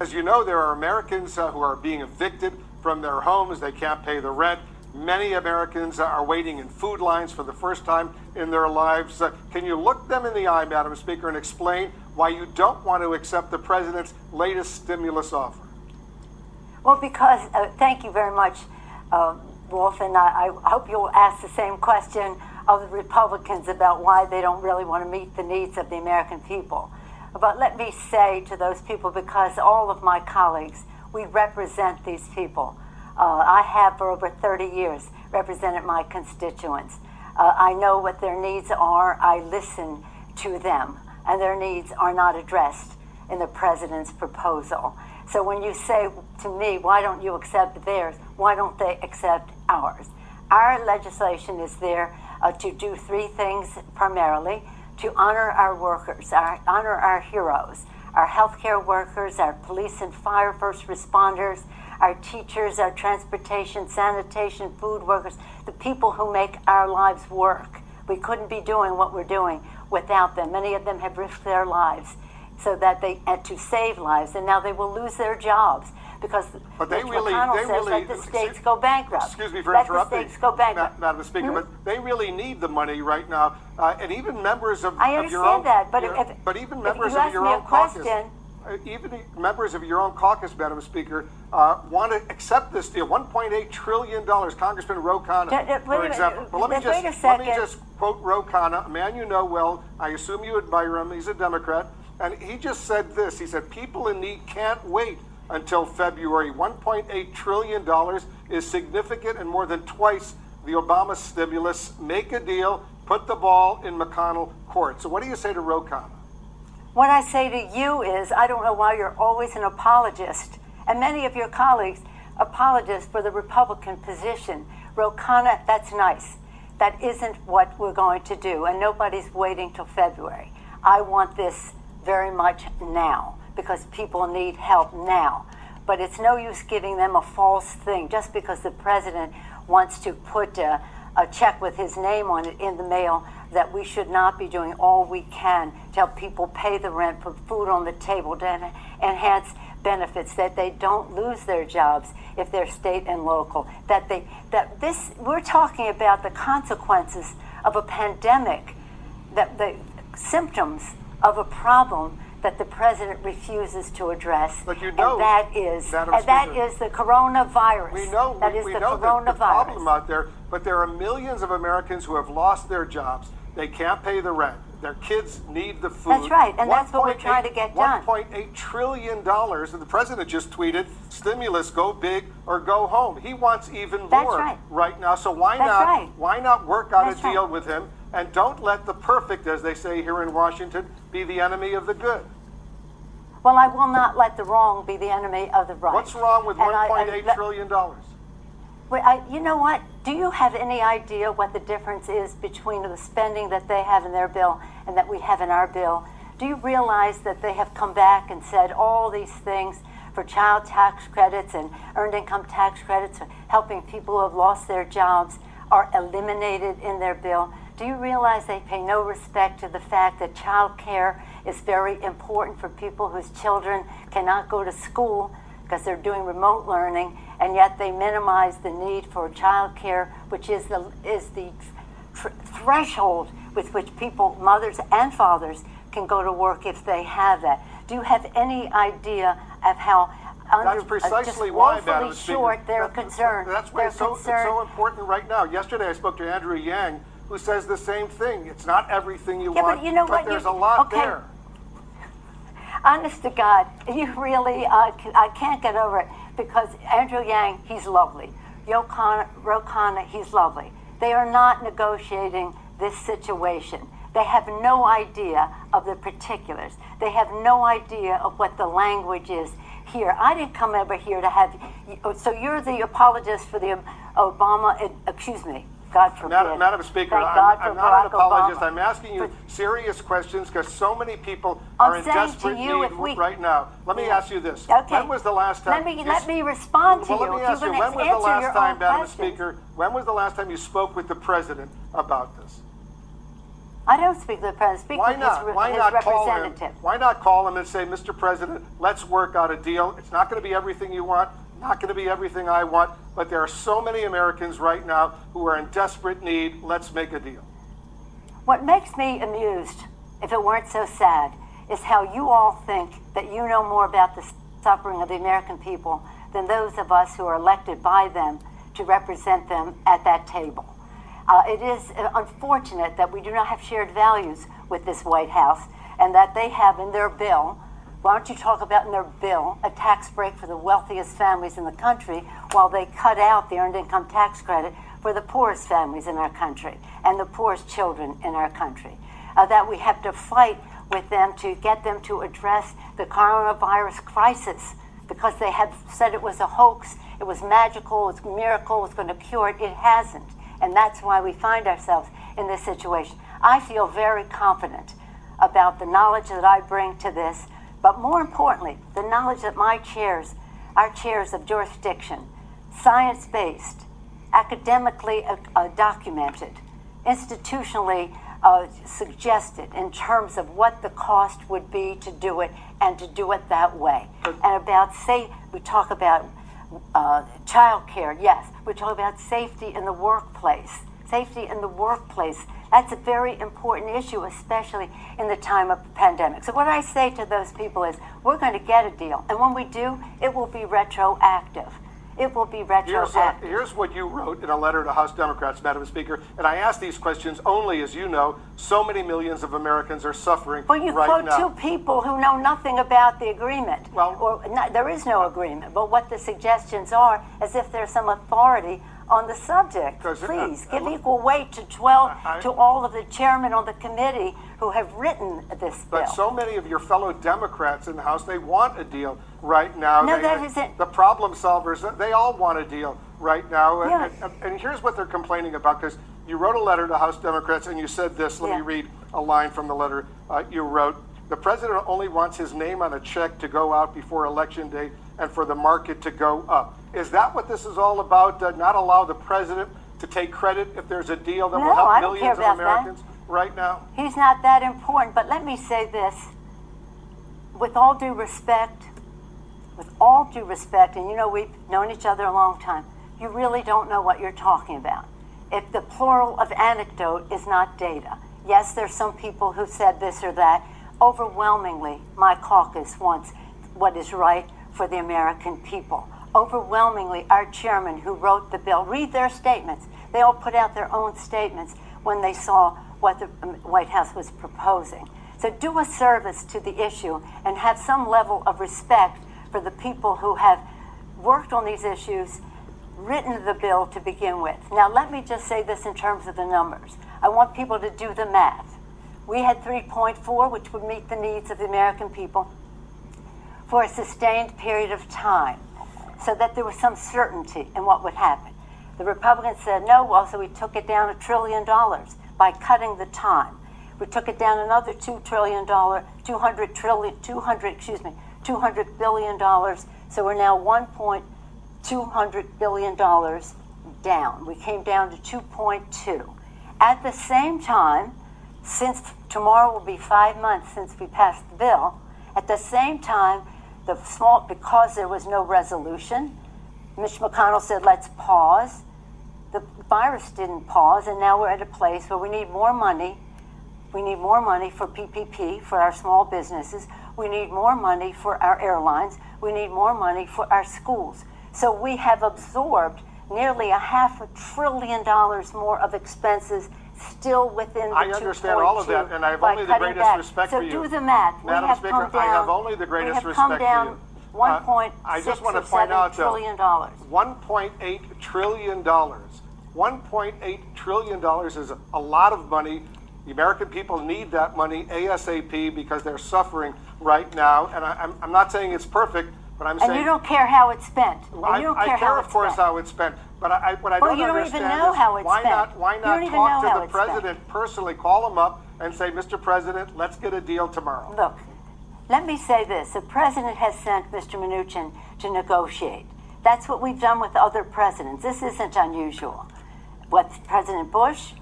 As you know, there are Americans who are being evicted from their homes. They can't pay the rent. Many Americans are waiting in food lines for the first time in their lives. Can you look them in the eye, Madam Speaker, and explain why you don't want to accept the president's latest stimulus offer? Well, because, thank you very much, Wolf, and I hope you'll ask the same question of the Republicans about why they don't really want to meet the needs of the American people. But let me say to those people, because all of my colleagues, we represent these people. I have for over 30 years represented my constituents. I know what their needs are. I listen to them, and their needs are not addressed in the president's proposal. So when you say to me, why don't you accept theirs? Why don't they accept ours? Our legislation is there to do three things primarily: to honor our workers, honor our heroes, our healthcare workers, our police and fire first responders, our teachers, our transportation, sanitation, food workers, the people who make our lives work. We couldn't be doing what we're doing without them. Many of them have risked their lives so that to save lives, and now they will lose their jobs because McConnell says let the states go bankrupt. Excuse me for interrupting, let the states go bankrupt. Madam Speaker, but they really need the money right now, and even members of I understand that, but even members of your own caucus. Even members of your own caucus, Madam Speaker, want to accept this deal. $1.8 trillion. Congressman Ro Khanna, for example. But let me just quote Ro Khanna, a man you know well. I assume you admire him. He's a Democrat. And he just said this. He said, people in need can't wait until February. $1.8 trillion is significant and more than twice the Obama stimulus. Make a deal. Put the ball in McConnell court. So what do you say to Ro Khanna? What I say to you is, I don't know why you're always an apologist, and many of your colleagues, apologists for the Republican position. Ro Khanna, that's nice. That isn't what we're going to do, and nobody's waiting till February. I want this very much now, because people need help now. But it's no use giving them a false thing, just because the president wants to put a check with his name on it in the mail, that we should not be doing all we can to help people pay the rent, put food on the table, to enhance benefits, that they don't lose their jobs if they're state and local. We're talking about the consequences of a pandemic, that the symptoms of a problem that the president refuses to address, but you know, and that is the coronavirus. We know the problem out there, but there are millions of Americans who have lost their jobs. They can't pay the rent. Their kids need the food. That's right, and that's what we're trying to get done. $1.8 trillion, and the president just tweeted, stimulus, go big or go home. He wants even more right now, so why not work out a deal with him, and don't let the perfect, as they say here in Washington, be the enemy of the good. Well, I will not let the wrong be the enemy of the right. What's wrong with $1.8 trillion? You know what? Do you have any idea what the difference is between the spending that they have in their bill and that we have in our bill? Do you realize that they have come back and said all these things for child tax credits and earned income tax credits, helping people who have lost their jobs, are eliminated in their bill? Do you realize they pay no respect to the fact that child care is very important for people whose children cannot go to school because they're doing remote learning, and yet they minimize the need for child care, which is the threshold with which people, mothers and fathers, can go to work if they have that? Do you have any idea of how that's precisely why, Madam Speaker, they're concerned? That's why it's so important right now. Yesterday I spoke to Andrew Yang, who says the same thing. It's not everything you want, but you know what? There's a lot there. Honest to God, you really, I can't get over it, because Andrew Yang, he's lovely. Ro Khanna, he's lovely. They are not negotiating this situation. They have no idea of the particulars. They have no idea of what the language is here. I didn't come over here to have, so you're the apologist for the Obama, excuse me, God forbid. Madam Speaker, I'm not an apologist. I'm asking you serious questions because so many people are in desperate need right now. Let me ask you this. Okay. When was the last time? Let me respond to you. Let me ask you, when was the last time, Madam Speaker, when was the last time you spoke with the president about this? I don't speak for the president. I speak Why for not? Why his not representative. call him? Why not call him and say, Mr. President, let's work out a deal. It's not going to be everything you want, not going to be everything I want, but there are so many Americans right now who are in desperate need. Let's make a deal. What makes me amused, if it weren't so sad, is how you all think that you know more about the suffering of the American people than those of us who are elected by them to represent them at that table. It is unfortunate that we do not have shared values with this White House and that they have in their bill, why don't you talk about in their bill, a tax break for the wealthiest families in the country while they cut out the earned income tax credit for the poorest families in our country and the poorest children in our country. That we have to fight with them to get them to address the coronavirus crisis because they have said it was a hoax, it was magical, it was a miracle, it was going to cure it. It hasn't. And that's why we find ourselves in this situation. I feel very confident about the knowledge that I bring to this, but more importantly, the knowledge that my chairs, our chairs of jurisdiction, science-based, academically documented, institutionally suggested in terms of what the cost would be to do it and to do it that way. And about, we talk about child care, yes. We talk about safety in the workplace. Safety in the workplace, that's a very important issue, especially in the time of the pandemic. So what I say to those people is, we're going to get a deal. And when we do, it will be retroactive. It will be retroactive. Here's what you wrote in a letter to House Democrats, Madam Speaker, and I ask these questions only, as you know, so many millions of Americans are suffering right now. Well, you quote two people who know nothing about the agreement. Well, there is no agreement, but what the suggestions are, as if there's some authority on the subject. Please give equal weight to all of the chairmen on the committee who have written this bill. But so many of your fellow Democrats in the House, they want a deal right now. No, that isn't. The problem solvers, they all want a deal right now. Yeah. And here's what they're complaining about, because you wrote a letter to House Democrats and you said this. Let me read a line from the letter you wrote. The president only wants his name on a check to go out before Election Day and for the market to go up. Is that what this is all about? Not allow the president to take credit if there's a deal that will help millions of Americans right now? He's not that important. But let me say this. With all due respect, and you know we've known each other a long time, you really don't know what you're talking about. If the plural of anecdote is not data. Yes, there's some people who said this or that. Overwhelmingly, my caucus wants what is right for the American people. Overwhelmingly, our chairman who wrote the bill, read their statements. They all put out their own statements when they saw what the White House was proposing. So do a service to the issue and have some level of respect for the people who have worked on these issues, written the bill to begin with. Now, let me just say this in terms of the numbers. I want people to do the math. We had 3.4, which would meet the needs of the American people for a sustained period of time, so that there was some certainty in what would happen. The Republicans said no, well, so we took it down $1 trillion by cutting the time. We took it down another $200 billion, so we're now $1.200 billion down. We came down to 2.2. At the same time, since tomorrow will be 5 months since we passed the bill, at the same time, because there was no resolution, Mitch McConnell said, let's pause. The virus didn't pause, and now we're at a place where we need more money. We need more money for PPP, for our small businesses. We need more money for our airlines. We need more money for our schools. So we have absorbed nearly $500 billion more of expenses still within the 2.2. I understand all of that, and I have only the greatest respect for you. So do the math. Madam Speaker, I have only the greatest respect for you. I just want to point out $1.8 trillion. $1.8 trillion is a lot of money. The American people need that money ASAP because they're suffering right now. And I'm not saying it's perfect, but I'm saying... And you don't care how it's spent. I care, of course, how it's spent. But what I don't understand is why not talk to the president personally, call him up and say, Mr. President, let's get a deal tomorrow. Look, let me say this. The president has sent Mr. Mnuchin to negotiate. That's what we've done with other presidents. This isn't unusual. With President Bush,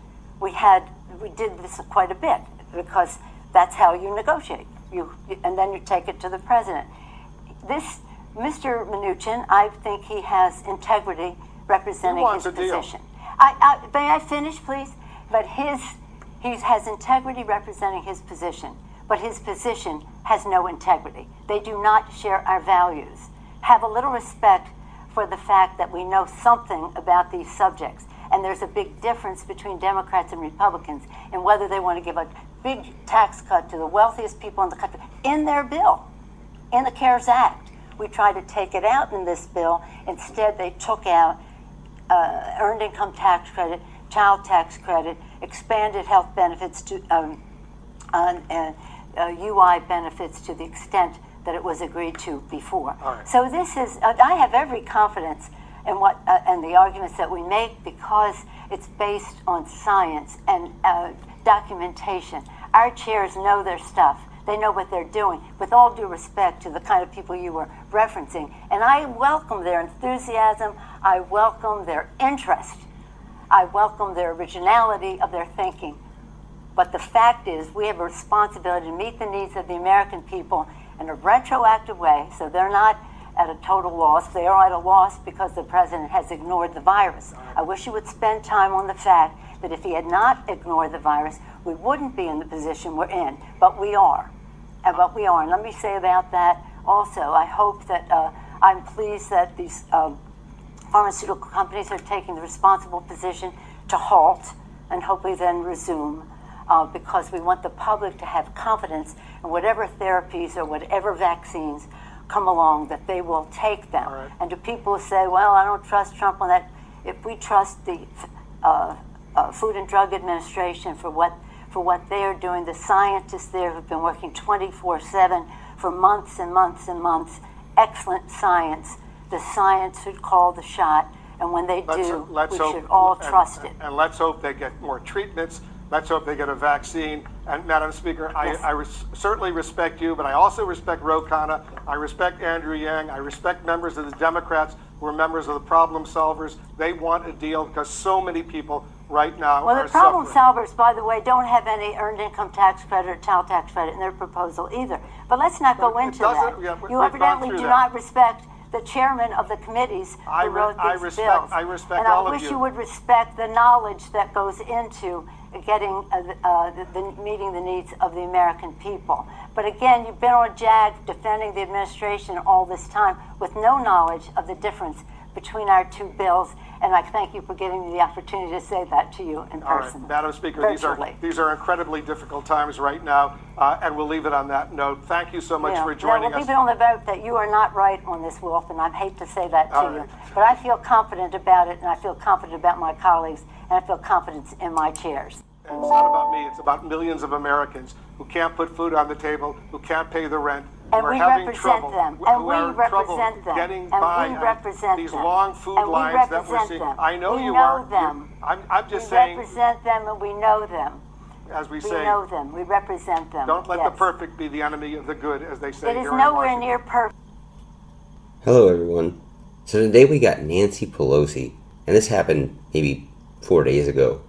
we had we did this quite a bit because that's how you negotiate. And then you take it to the president. This Mr. Mnuchin, I think he has integrity representing his position. May I finish, please? But he has integrity representing his position, but his position has no integrity. They do not share our values. Have a little respect for the fact that we know something about these subjects. And there's a big difference between Democrats and Republicans in whether they want to give a big tax cut to the wealthiest people in the country in their bill, in the CARES Act. We tried to take it out in this bill. Instead, they took out earned income tax credit, child tax credit, expanded health benefits to UI benefits to the extent that it was agreed to before. Right. So this is, I have every confidence in what and the arguments that we make because it's based on science and documentation. Our chairs know their stuff. They know what they're doing, with all due respect to the kind of people you were referencing. And I welcome their enthusiasm. I welcome their interest. I welcome their originality of their thinking. But the fact is, we have a responsibility to meet the needs of the American people in a retroactive way, so they're not at a total loss. They are at a loss because the president has ignored the virus. I wish he would spend time on the fact that if he had not ignored the virus, we wouldn't be in the position we're in, but we are. And let me say about that also, I hope that I'm pleased that these pharmaceutical companies are taking the responsible position to halt and hopefully then resume, because we want the public to have confidence in whatever therapies or whatever vaccines come along, that they will take them. Right. And to people who say, well, I don't trust Trump on that, if we trust the Food and Drug Administration for what they are doing, the scientists there have been working 24/7 for months and months and months, excellent science. The science should call the shot, and when they we should all trust it. And let's hope they get more treatments. Let's hope they get a vaccine. And Madam Speaker, Yes. I certainly respect you, but I also respect Ro Khanna. I respect Andrew Yang. I respect members of the Democrats who are members of the problem solvers. They want a deal because so many people right now Well, are the problem suffering. solvers, by the way, don't have any earned income tax credit or child tax credit in their proposal either. But let's not go into that. Yeah, You we've evidently gone do through not respect the chairman of the committees I who wrote these bills. I respect and all I of wish you. you would respect the knowledge that goes into getting meeting the needs of the American people. But again, you've been on JAG defending the administration all this time with no knowledge of the difference between our two bills, and I thank you for giving me the opportunity to say that to you in person. All right, Madam Speaker, virtually. these are incredibly difficult times right now, and we'll leave it on that note. Thank you so much for joining we'll us. leave it on the vote that you are not right on this, Wolf, and I hate to say that to All you. right. But I feel confident about it, and I feel confident about my colleagues, and I feel confidence in my chairs. And it's not about me, it's about millions of Americans who can't put food on the table, who can't pay the rent, And who are we having represent trouble, them. who And we are in trouble represent them. getting And by we on represent these them. long food And we lines that we're represent seeing. them. I know We you know are. them. I'm just We saying, represent them, and we know them. as we We say, know them. We represent them. don't let Yes. the perfect be the enemy of the good, as they say It is here in nowhere Washington. near perfect. Hello everyone. So today we got Nancy Pelosi, and this happened maybe 4 days ago.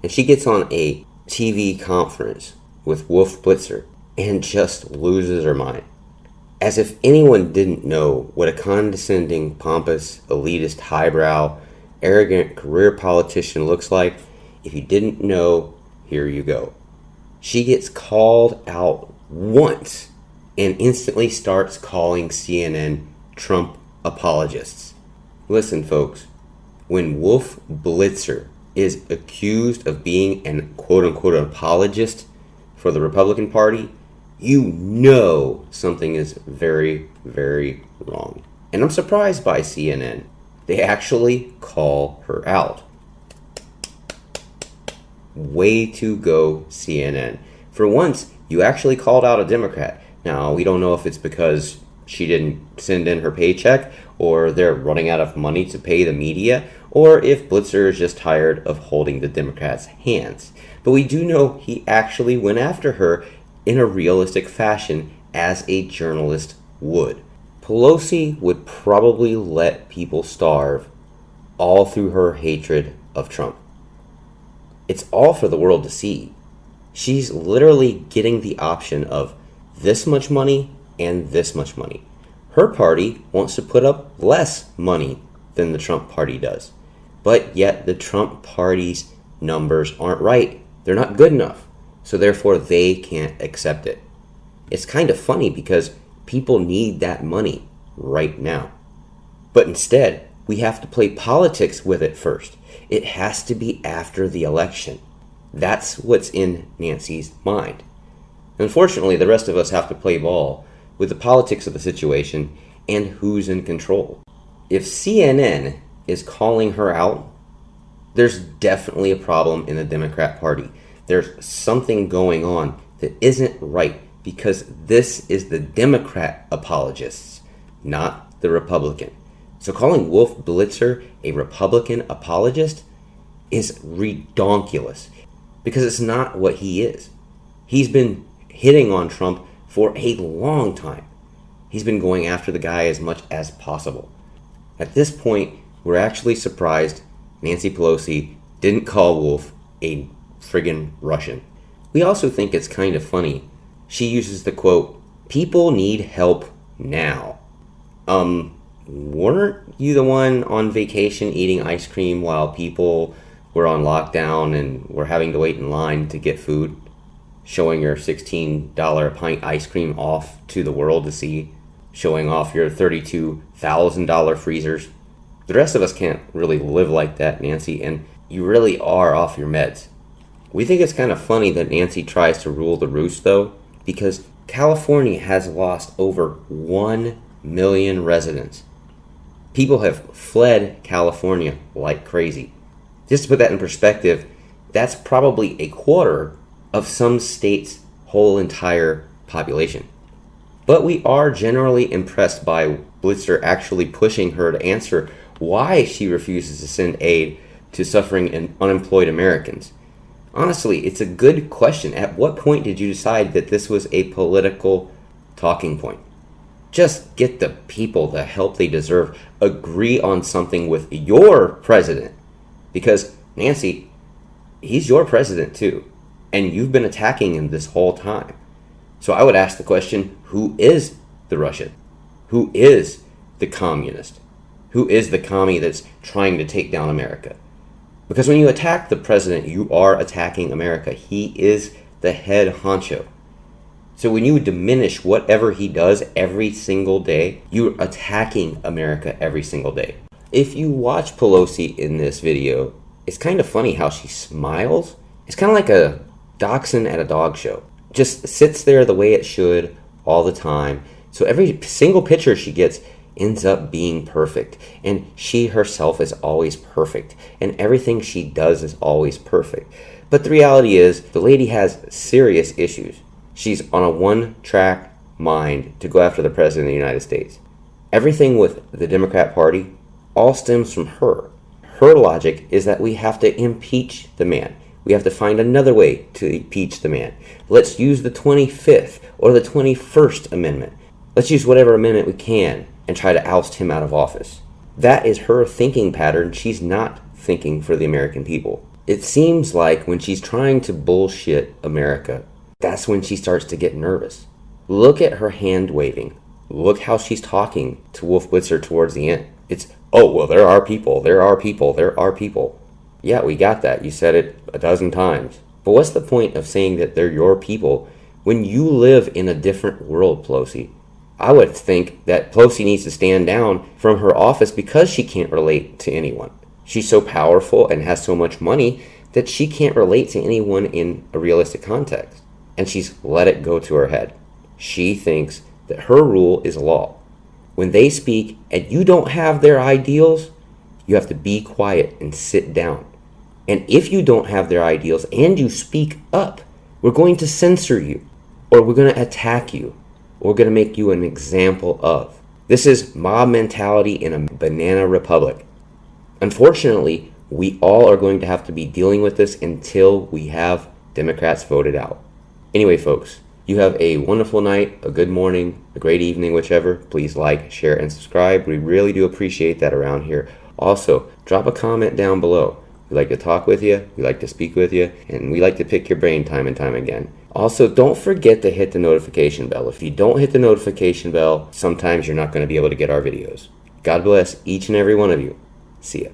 And she gets on a TV conference with Wolf Blitzer and just loses her mind. As if anyone didn't know what a condescending, pompous, elitist, highbrow, arrogant career politician looks like. If you didn't know, here you go. She gets called out once and instantly starts calling CNN Trump apologists. Listen, folks, when Wolf Blitzer is accused of being an quote-unquote apologist for the Republican Party, you know something is very, very wrong. And I'm surprised by CNN. They actually call her out. Way to go, CNN. For once, you actually called out a Democrat. Now, we don't know if it's because she didn't send in her paycheck, or they're running out of money to pay the media, or if Blitzer is just tired of holding the Democrats' hands. But we do know he actually went after her in a realistic fashion, as a journalist would. Pelosi would probably let people starve all through her hatred of Trump. It's all for the world to see. She's literally getting the option of this much money and this much money. Her party wants to put up less money than the Trump party does. But yet the Trump party's numbers aren't right. They're not good enough. So therefore they can't accept it. It's kind of funny because people need that money right now. But instead, we have to play politics with it first. It has to be after the election. That's what's in Nancy's mind. Unfortunately, the rest of us have to play ball with the politics of the situation and who's in control. If CNN is calling her out, there's definitely a problem in the Democrat Party. There's something going on that isn't right because this is the Democrat apologists, not the Republican. So calling Wolf Blitzer a Republican apologist is redonkulous because it's not what he is. He's been hitting on Trump for a long time. He's been going after the guy as much as possible. At this point, we're actually surprised Nancy Pelosi didn't call Wolf a friggin' Russian. We also think it's kind of funny. She uses the quote, "People need help now." Weren't you the one on vacation eating ice cream while people were on lockdown and were having to wait in line to get food? Showing your $16 a pint ice cream off to the world to see? Showing off your $32,000 freezers? The rest of us can't really live like that, Nancy, and you really are off your meds. We think it's kind of funny that Nancy tries to rule the roost, though, because California has lost over 1 million residents. People have fled California like crazy. Just to put that in perspective, that's probably a quarter of some states' whole entire population. But we are generally impressed by Blitzer actually pushing her to answer why she refuses to send aid to suffering and unemployed Americans. Honestly, it's a good question. At what point did you decide that this was a political talking point? Just get the people the help they deserve. Agree on something with your president. Because, Nancy, he's your president too. And you've been attacking him this whole time. So I would ask the question, who is the Russian? Who is the communist? Who is the commie that's trying to take down America? Because when you attack the president, you are attacking America. He is the head honcho. So when you diminish whatever he does every single day, you're attacking America every single day. If you watch Pelosi in this video, it's kind of funny how she smiles. It's kind of like a dachshund at a dog show. Just sits there the way it should all the time. So every single picture she gets ends up being perfect. And she herself is always perfect. And everything she does is always perfect. But the reality is, the lady has serious issues. She's on a one-track mind to go after the President of the United States. Everything with the Democrat Party all stems from her. Her logic is that we have to impeach the man. We have to find another way to impeach the man. Let's use the 25th or the 21st Amendment. Let's use whatever amendment we can and try to oust him out of office. That is her thinking pattern. She's not thinking for the American people. It seems like when she's trying to bullshit America, that's when she starts to get nervous. Look at her hand waving. Look how she's talking to Wolf Blitzer towards the end. It's, oh, well, there are people, there are people, there are people. Yeah, we got that. You said it a dozen times. But what's the point of saying that they're your people when you live in a different world, Pelosi? I would think that Pelosi needs to stand down from her office because she can't relate to anyone. She's so powerful and has so much money that she can't relate to anyone in a realistic context. And she's let it go to her head. She thinks that her rule is law. When they speak and you don't have their ideals, you have to be quiet and sit down. And if you don't have their ideals and you speak up, we're going to censor you, or we're going to attack you, or we're going to make you an example of. This is mob mentality in a banana republic. Unfortunately, we all are going to have to be dealing with this until we have Democrats voted out. Anyway, folks, you have a wonderful night, a good morning, a great evening, whichever. Please like, share, and subscribe. We really do appreciate that around here. Also, drop a comment down below. We like to talk with you, we like to speak with you, and we like to pick your brain time and time again. Also, don't forget to hit the notification bell. If you don't hit the notification bell, sometimes you're not going to be able to get our videos. God bless each and every one of you. See ya.